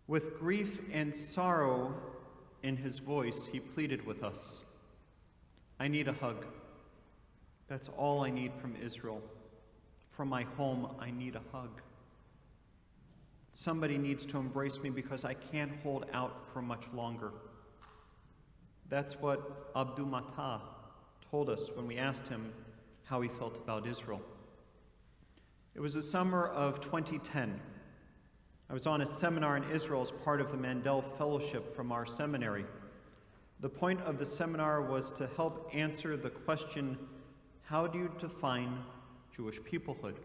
With grief and sorrow in his voice, he pleaded with us. I need a hug. That's all I need from Israel. From my home, I need a hug. Somebody needs to embrace me because I can't hold out for much longer. That's what Abdu Matah told us when we asked him how he felt about Israel. It was the summer of 2010. I was on a seminar in Israel as part of the Mandel Fellowship from our seminary. The point of the seminar was to help answer the question, how do you define Jewish peoplehood?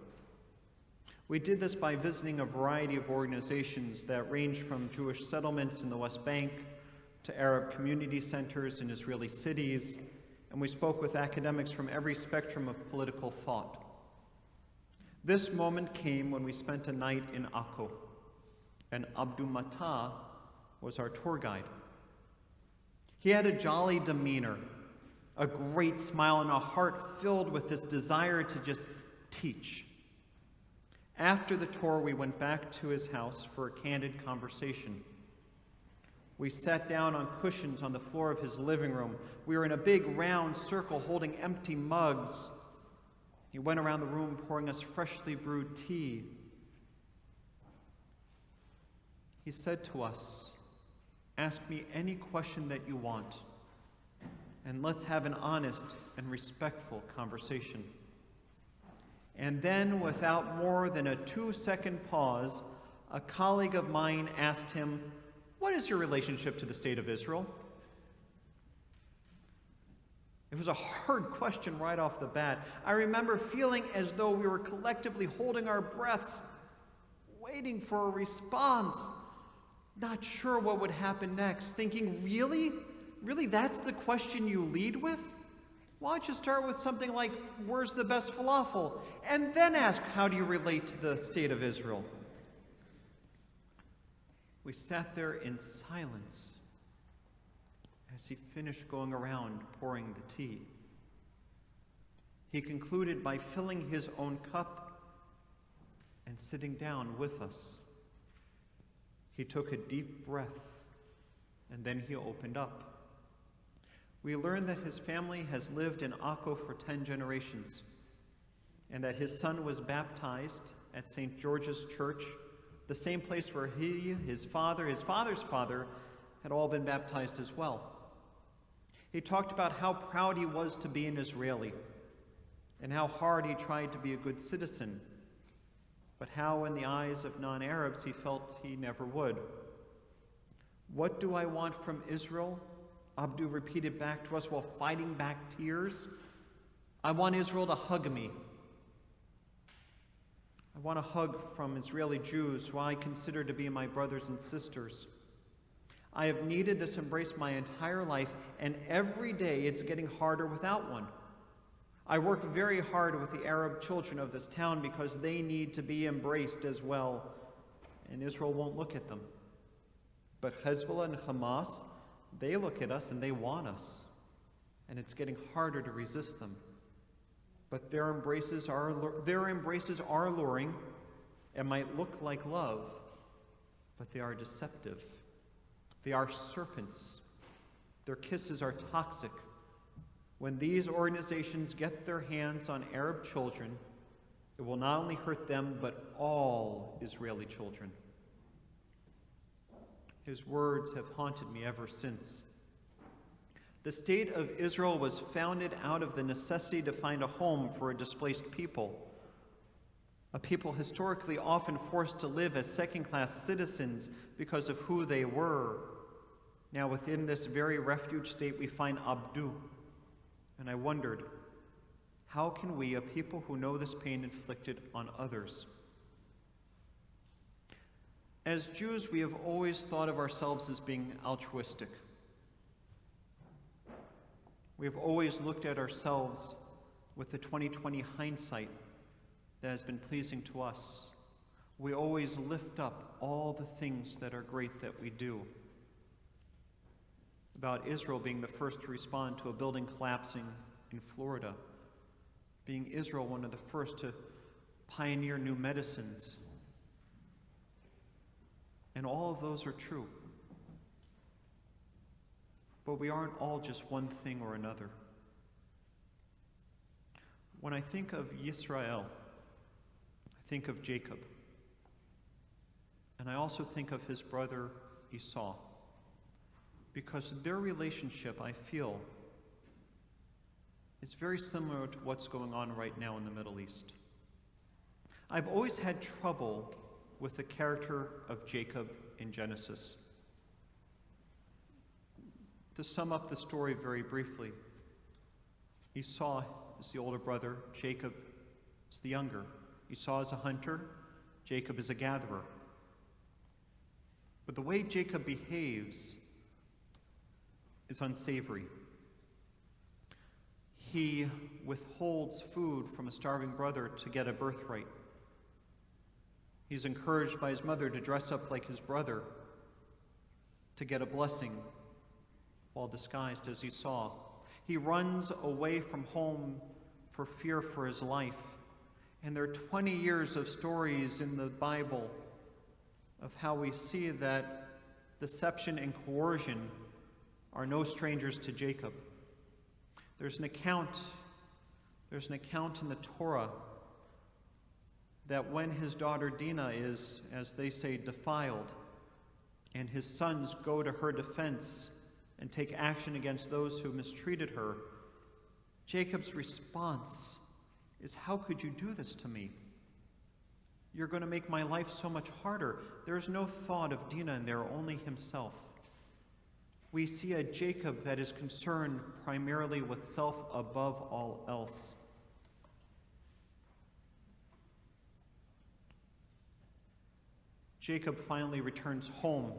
We did this by visiting a variety of organizations that ranged from Jewish settlements in the West Bank to Arab community centers in Israeli cities, and we spoke with academics from every spectrum of political thought. This moment came when we spent a night in Akko, and Abdu Matah was our tour guide. He had a jolly demeanor, a great smile, and a heart filled with this desire to just teach. After the tour, we went back to his house for a candid conversation. We sat down on cushions on the floor of his living room. We were in a big round circle holding empty mugs. He went around the room pouring us freshly brewed tea. He said to us, ask me any question that you want, and let's have an honest and respectful conversation. And then, without more than a 2-second pause, a colleague of mine asked him, what is your relationship to the state of Israel? It was a hard question right off the bat. I remember feeling as though we were collectively holding our breaths, waiting for a response, not sure what would happen next, thinking, really? Really, that's the question you lead with? Why don't you start with something like, where's the best falafel? And then ask, how do you relate to the state of Israel? We sat there in silence as he finished going around pouring the tea. He concluded by filling his own cup and sitting down with us. He took a deep breath, and then he opened up. We learned that his family has lived in Akko for 10 generations, and that his son was baptized at St. George's Church, the same place where he, his father's father, had all been baptized as well. He talked about how proud he was to be an Israeli, and how hard he tried to be a good citizen, but how in the eyes of non-Arabs he felt he never would. What do I want from Israel? Abdu repeated back to us while fighting back tears. I want Israel to hug me. I want a hug from Israeli Jews who I consider to be my brothers and sisters. I have needed this embrace my entire life, and every day it's getting harder without one. I work very hard with the Arab children of this town because they need to be embraced as well, and Israel won't look at them. But Hezbollah and Hamas, they look at us and they want us, and it's getting harder to resist them. But their embraces are alluring and might look like love, but they are deceptive. They are serpents. Their kisses are toxic. When these organizations get their hands on Arab children, it will not only hurt them, but all Israeli children. His words have haunted me ever since. The state of Israel was founded out of the necessity to find a home for a displaced people, a people historically often forced to live as second-class citizens because of who they were. Now within this very refuge state we find Abdu, and I wondered, how can we, a people who know this pain inflicted on others? As Jews, we have always thought of ourselves as being altruistic. We have always looked at ourselves with the 20/20 hindsight that has been pleasing to us. We always lift up all the things that are great that we do. About Israel being the first to respond to a building collapsing in Florida, being Israel one of the first to pioneer new medicines, And all of those are true. But we aren't all just one thing or another. When I think of Yisrael, I think of Jacob. And I also think of his brother Esau. Because their relationship, I feel, is very similar to what's going on right now in the Middle East. I've always had trouble with the character of Jacob in Genesis. To sum up the story very briefly, Esau is the older brother, Jacob is the younger. Esau is a hunter, Jacob is a gatherer. But the way Jacob behaves is unsavory. He withholds food from a starving brother to get a birthright. He's encouraged by his mother to dress up like his brother to get a blessing while disguised as Esau. He runs away from home for fear for his life. And there are 20 years of stories in the Bible of how we see that deception and coercion are no strangers to Jacob. There's an account in the Torah that when his daughter Dinah is, as they say, defiled, and his sons go to her defense and take action against those who mistreated her, Jacob's response is, "How could you do this to me? You're going to make my life so much harder." There's no thought of Dinah in there, only himself. We see a Jacob that is concerned primarily with self above all else. Jacob finally returns home.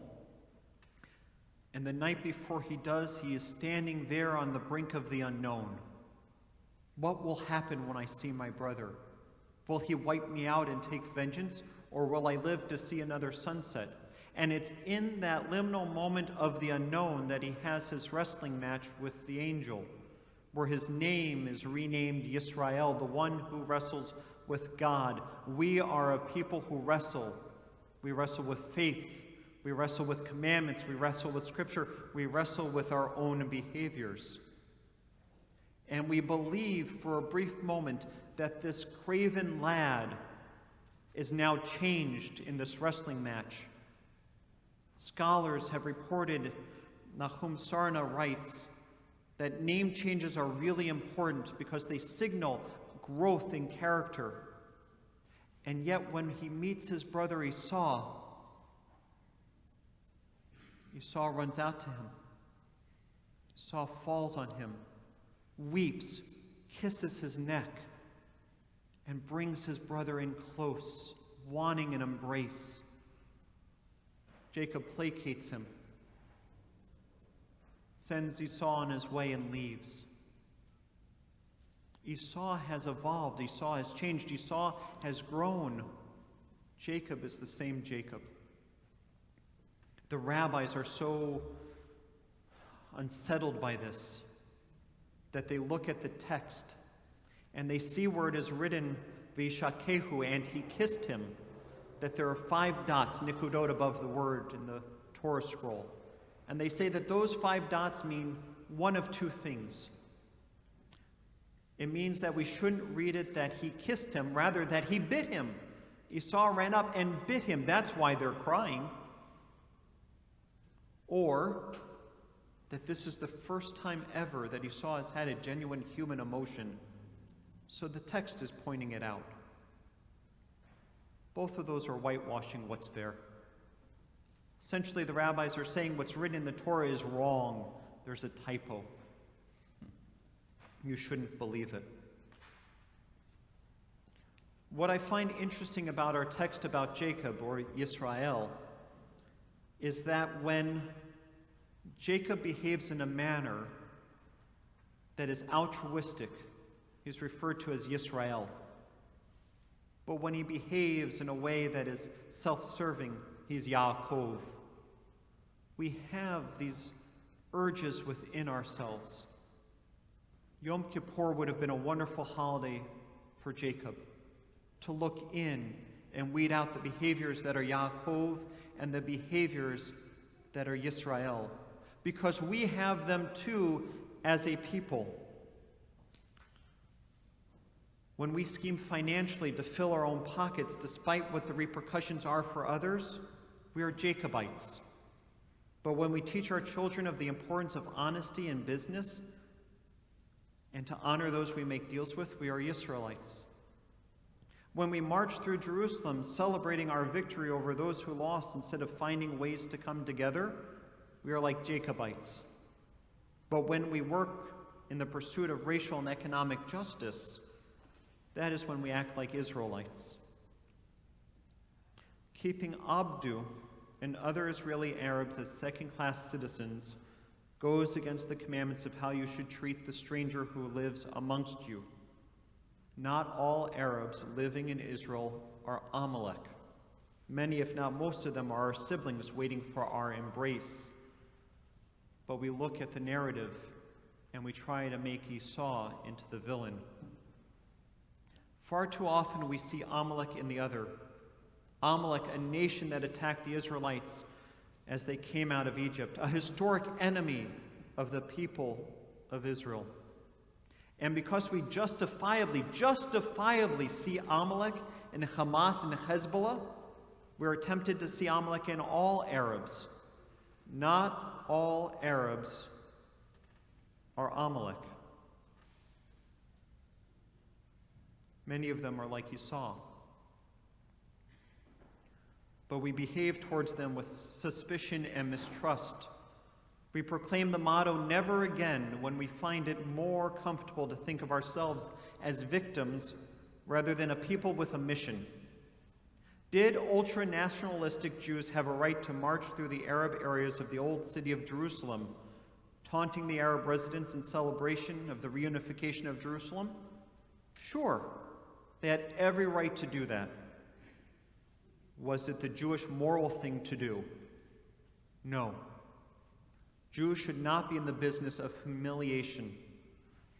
And the night before he does, he is standing there on the brink of the unknown. What will happen when I see my brother? Will he wipe me out and take vengeance, or will I live to see another sunset? And it's in that liminal moment of the unknown that he has his wrestling match with the angel, where his name is renamed Yisrael, the one who wrestles with God. We are a people who wrestle. We wrestle with faith. We wrestle with commandments. We wrestle with Scripture. We wrestle with our own behaviors. And we believe for a brief moment that this craven lad is now changed in this wrestling match. Scholars have reported, Nahum Sarna writes, that name changes are really important because they signal growth in character. And yet when he meets his brother Esau, Esau runs out to him. Esau falls on him, weeps, kisses his neck, and brings his brother in close, wanting an embrace. Jacob placates him, sends Esau on his way, and leaves. Esau has evolved. Esau has changed. Esau has grown. Jacob is the same Jacob. The rabbis are so unsettled by this that they look at the text and they see where it is written, Vishakehu, and he kissed him, that there are 5 dots, nikudot, above the word in the Torah scroll. And they say that those 5 dots mean one of 2 things. It means that we shouldn't read it that he kissed him, rather that he bit him. Esau ran up and bit him. That's why they're crying. Or that this is the first time ever that Esau has had a genuine human emotion. So the text is pointing it out. Both of those are whitewashing what's there. Essentially, the rabbis are saying what's written in the Torah is wrong. There's a typo. You shouldn't believe it. What I find interesting about our text about Jacob, or Yisrael, is that when Jacob behaves in a manner that is altruistic, he's referred to as Yisrael. But when he behaves in a way that is self-serving, he's Yaakov. We have these urges within ourselves. Yom Kippur would have been a wonderful holiday for Jacob to look in and weed out the behaviors that are Yaakov and the behaviors that are Yisrael, because we have them too as a people. When we scheme financially to fill our own pockets, despite what the repercussions are for others, we are Jacobites. But when we teach our children of the importance of honesty in business and to honor those we make deals with, we are Israelites. When we march through Jerusalem celebrating our victory over those who lost instead of finding ways to come together, we are like Jacobites. But when we work in the pursuit of racial and economic justice, that is when we act like Israelites. Keeping Abdu and other Israeli Arabs as second-class citizens goes against the commandments of how you should treat the stranger who lives amongst you. Not all Arabs living in Israel are Amalek. Many, if not most of them, are our siblings waiting for our embrace. But we look at the narrative and we try to make Esau into the villain. Far too often we see Amalek in the other. Amalek, a nation that attacked the Israelites as they came out of Egypt, a historic enemy of the people of Israel. And because we justifiably see Amalek in Hamas and Hezbollah, we're tempted to see Amalek in all Arabs. Not all Arabs are Amalek. Many of them are like Esau. But we behave towards them with suspicion and mistrust. We proclaim the motto, never again, when we find it more comfortable to think of ourselves as victims rather than a people with a mission. Did ultra-nationalistic Jews have a right to march through the Arab areas of the old city of Jerusalem, taunting the Arab residents in celebration of the reunification of Jerusalem? Sure, they had every right to do that. Was it the Jewish moral thing to do? No. Jews should not be in the business of humiliation.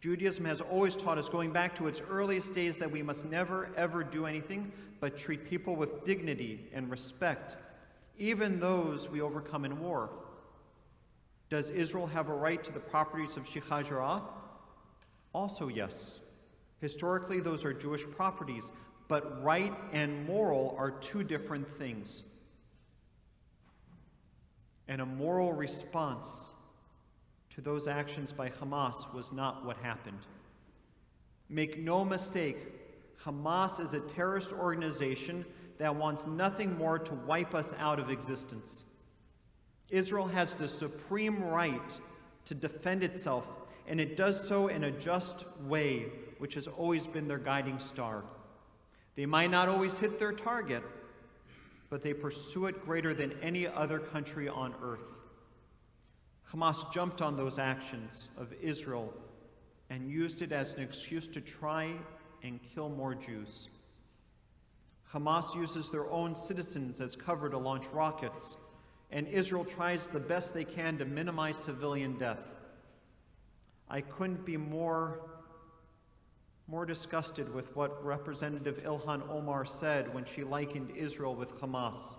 Judaism has always taught us, going back to its earliest days, that we must never, ever do anything but treat people with dignity and respect, even those we overcome in war. Does Israel have a right to the properties of Sheikh Jarrah? Also, yes. Historically, those are Jewish properties, but right and moral are two different things. And a moral response to those actions by Hamas was not what happened. Make no mistake, Hamas is a terrorist organization that wants nothing more to wipe us out of existence. Israel has the supreme right to defend itself, and it does so in a just way, which has always been their guiding star. They might not always hit their target, but they pursue it greater than any other country on earth. Hamas jumped on those actions of Israel and used it as an excuse to try and kill more Jews. Hamas uses their own citizens as cover to launch rockets, and Israel tries the best they can to minimize civilian death. I couldn't be more disgusted with what Representative Ilhan Omar said when she likened Israel with Hamas.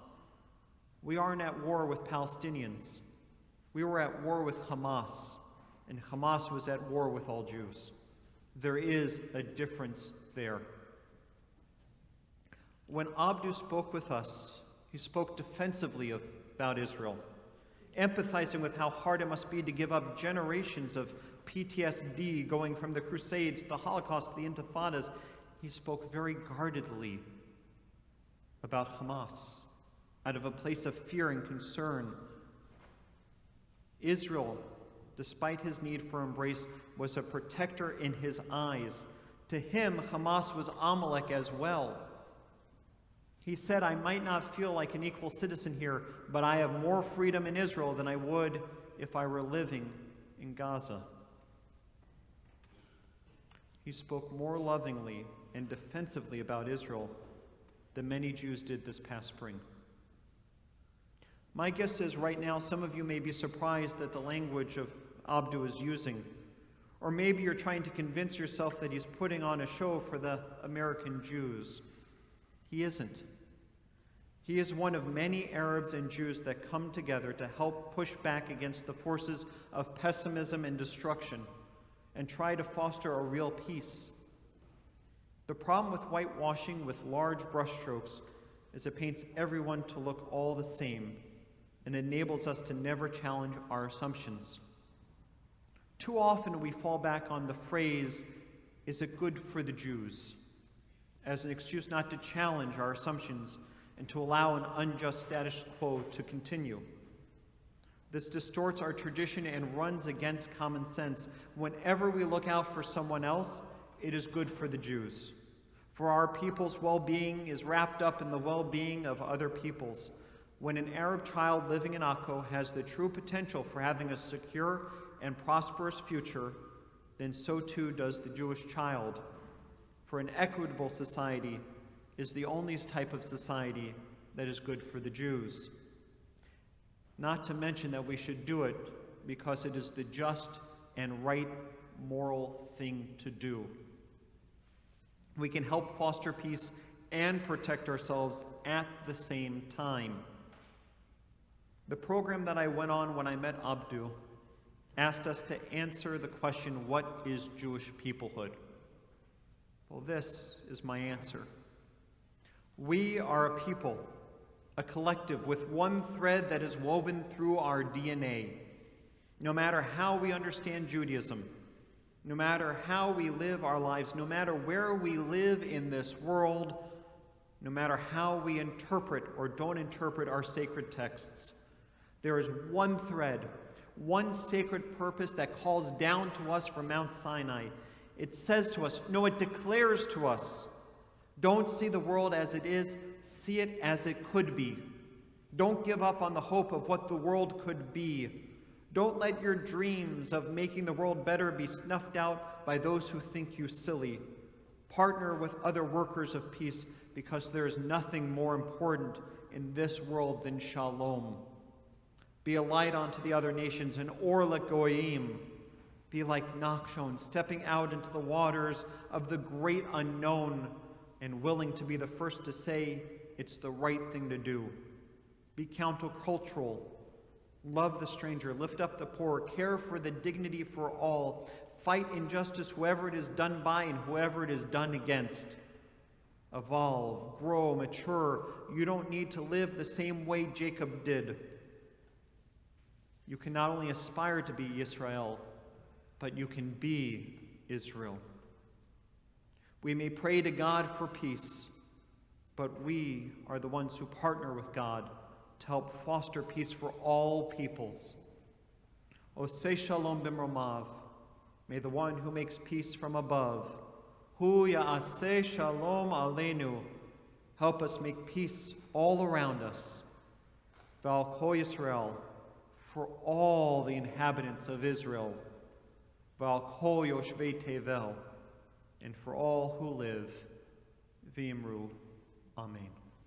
We aren't at war with Palestinians. We were at war with Hamas, and Hamas was at war with all Jews. There is a difference there. When Abdu spoke with us, he spoke defensively about Israel, empathizing with how hard it must be to give up generations of PTSD going from the Crusades, the Holocaust, to the Intifadas. He spoke very guardedly about Hamas, out of a place of fear and concern. Israel, despite his need for embrace, was a protector in his eyes. To him, Hamas was Amalek as well. He said, I might not feel like an equal citizen here, but I have more freedom in Israel than I would if I were living in Gaza. He spoke more lovingly and defensively about Israel than many Jews did this past spring. My guess is right now some of you may be surprised at the language of Abdu is using, or maybe you're trying to convince yourself that he's putting on a show for the American Jews. He isn't. He is one of many Arabs and Jews that come together to help push back against the forces of pessimism and destruction and try to foster a real peace. The problem with whitewashing with large brushstrokes is it paints everyone to look all the same and enables us to never challenge our assumptions. Too often we fall back on the phrase, "Is it good for the Jews?" as an excuse not to challenge our assumptions and to allow an unjust status quo to continue. This distorts our tradition and runs against common sense. Whenever we look out for someone else, it is good for the Jews. For our people's well-being is wrapped up in the well-being of other peoples. When an Arab child living in Akko has the true potential for having a secure and prosperous future, then so too does the Jewish child. For an equitable society is the only type of society that is good for the Jews. Not to mention that we should do it because it is the just and right moral thing to do. We can help foster peace and protect ourselves at the same time. The program that I went on when I met Abdu asked us to answer the question, what is Jewish peoplehood? Well, this is my answer. We are a people, a collective with one thread that is woven through our DNA. No matter how we understand Judaism, no matter how we live our lives, no matter where we live in this world, no matter how we interpret or don't interpret our sacred texts, there is one thread, one sacred purpose that calls down to us from Mount Sinai. It says to us, no, it declares to us, don't see the world as it is, see it as it could be. Don't give up on the hope of what the world could be. Don't let your dreams of making the world better be snuffed out by those who think you silly. Partner with other workers of peace because there is nothing more important in this world than shalom. Be a light unto the other nations, an or legoyim. Be like Nachshon, stepping out into the waters of the great unknown and willing to be the first to say it's the right thing to do. Be countercultural. Love the stranger, lift up the poor, care for the dignity for all, fight injustice whoever it is done by and whoever it is done against. Evolve, grow, mature. You don't need to live the same way Jacob did. You can not only aspire to be Israel, but you can be Israel. We may pray to God for peace, but we are the ones who partner with God to help foster peace for all peoples. Oseh shalom b'mromav, may the one who makes peace from above, hu ya'aseh shalom aleinu, help us make peace all around us. V'al kol Yisrael, for all the inhabitants of Israel. V'al kol yoshvei tevel, and for all who live. V'imru, amen.